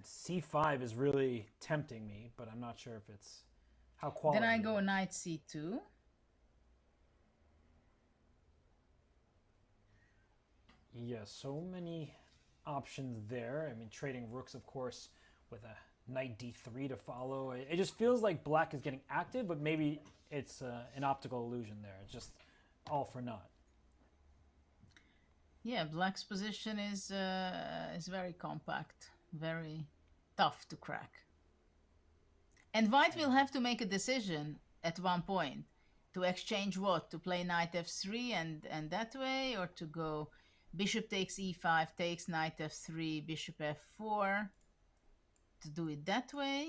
C5 is really tempting me, but I'm not sure if it's how quality. Then I go knight C2. Yeah, so many options there. I mean, trading rooks, of course, with a knight d3 to follow. It just feels like black is getting active, but maybe it's an optical illusion there. It's just all for naught. Yeah, black's position is very compact, very tough to crack. And white will have to make a decision at one point to exchange what? To play knight f3 and that way, or to go bishop takes e5, takes knight f3, bishop f4, to do it that way.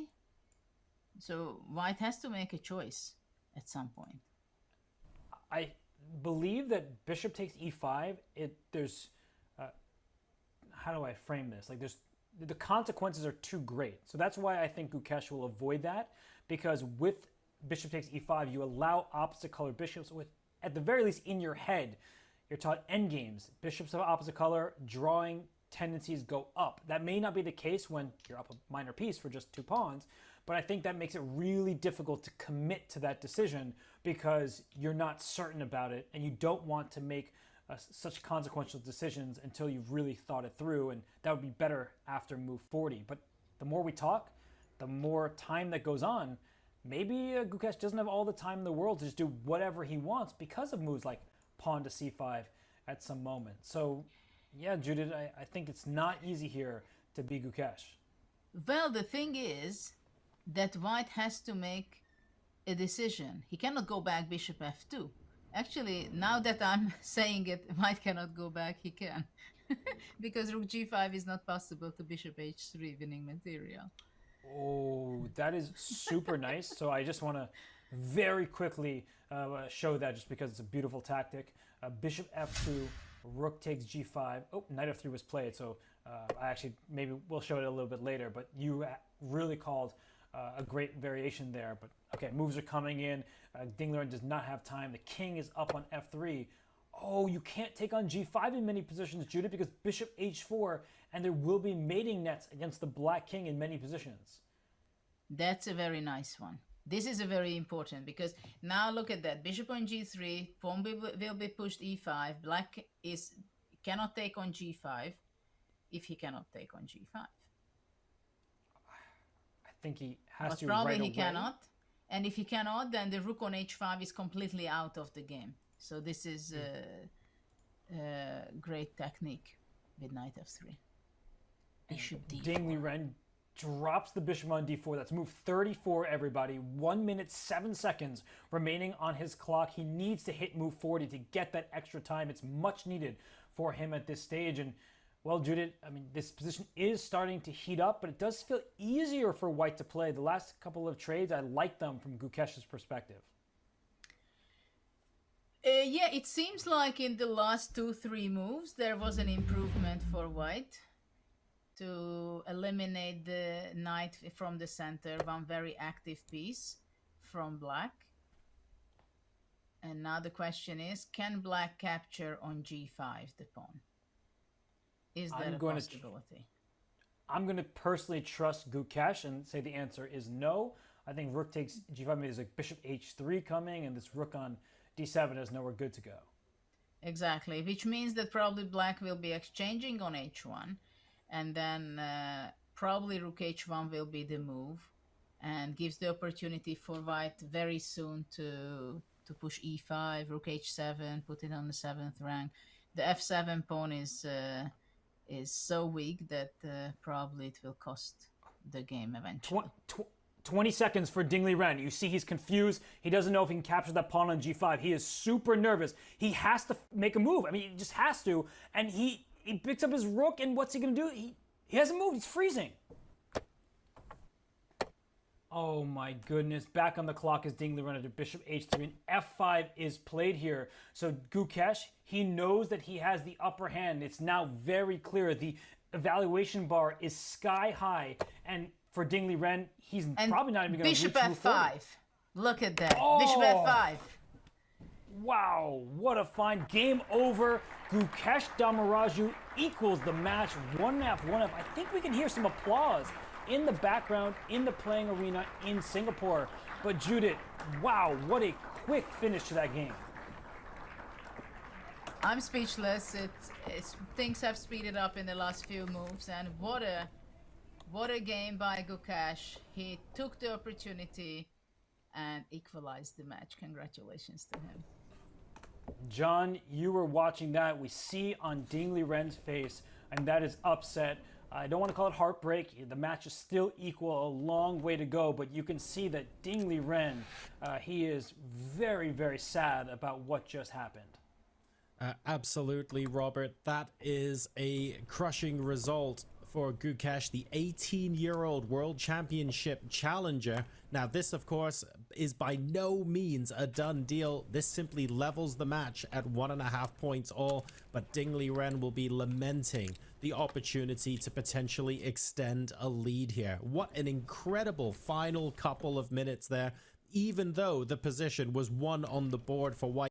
So white has to make a choice at some point. I believe that bishop takes e5. There's how do I frame this? Like the consequences are too great. So that's why I think Gukesh will avoid that, because with bishop takes e5, you allow opposite color bishops with, at the very least in your head, you're taught endgames. Bishops of opposite color, drawing tendencies go up. That may not be the case when you're up a minor piece for just 2 pawns, but I think that makes it really difficult to commit to that decision because you're not certain about it and you don't want to make such consequential decisions until you've really thought it through, and that would be better after move 40. But the more we talk, the more time that goes on, maybe Gukesh doesn't have all the time in the world to just do whatever he wants because of moves like pawn to c5 at some moment. So yeah, Judith, I think it's not easy here to be Gukesh. Well, the thing is that white has to make a decision. He cannot go back bishop f2. Actually, now that I'm saying it, white cannot go back, he can. Because rook g5 is not possible to bishop h3 winning material. Oh, that is super nice. So I just want to very quickly show that just because it's a beautiful tactic. Bishop f2, rook takes g5. Oh, knight f3 was played, so I actually, maybe we'll show it a little bit later, but you really called a great variation there. But okay, moves are coming in. Ding Liren does not have time. The king is up on f3. Oh, you can't take on g5 in many positions, Judith, because bishop h4, and there will be mating nets against the black king in many positions. That's a very nice one. This is a very important, because now look at that. Bishop on g3, pawn will be pushed e5. Black cannot take on g5 if he cannot take on g5. I think he has but to probably right he away. Cannot. And if he cannot, then the rook on h5 is completely out of the game. So this is a great technique with knight f3. Bishop d4. Ding Liren drops the bishop on d4. That's move 34, everybody. 1 minute, 7 seconds remaining on his clock. He needs to hit move 40 to get that extra time. It's much needed for him at this stage. And, well, Judith, I mean, this position is starting to heat up, but it does feel easier for white to play. The last couple of trades, I like them from Gukesh's perspective. Yeah, it seems like in the last 2-3 moves, there was an improvement for white to eliminate the knight from the center, one very active piece from black. And now the question is, can black capture on g5 the pawn? Is that a possibility? I'm going to personally trust Gukesh and say the answer is no. I think rook takes g5, maybe there's like bishop h3 coming, and this rook on d7 is nowhere good to go. Exactly, which means that probably black will be exchanging on h1, and then probably rook h1 will be the move, and gives the opportunity for white very soon to push e5, rook h7, put it on the 7th rank. The f7 pawn is so weak that probably it will cost the game eventually. 20 seconds for Ding Liren. You see he's confused. He doesn't know if he can capture that pawn on g5. He is super nervous. He has to make a move. I mean, he just has to. And he picks up his rook, and what's he going to do? He hasn't moved. He's freezing. Oh my goodness. Back on the clock is Ding Liren to bishop h3, and f5 is played here. So Gukesh, he knows that he has the upper hand. It's now very clear. The evaluation bar is sky high, and for Ding Liren, he's probably not even going to reach bishop move 40. f5. Look at that. Oh. Bishop f5. Wow, what a fine game over. Gukesh Dommaraju equals the match 1-1, 1-1. I think we can hear some applause in the background in the playing arena in Singapore. But Judith, wow, what a quick finish to that game. I'm speechless. Things have speeded up in the last few moves, and what a game by Gukesh. He took the opportunity and equalized the match. Congratulations to him. John, you were watching that. We see on Ding Liren's face, and that is upset. I don't want to call it heartbreak. The match is still equal, a long way to go, but you can see that Ding Liren, he is very, very sad about what just happened. Absolutely, Robert. That is a crushing result for Gukesh, the 18-year-old World Championship challenger. Now, this, of course, is by no means a done deal. This simply levels the match at 1.5 points all, but Ding Liren will be lamenting the opportunity to potentially extend a lead here. What an incredible final couple of minutes there, even though the position was 1 on the board for White.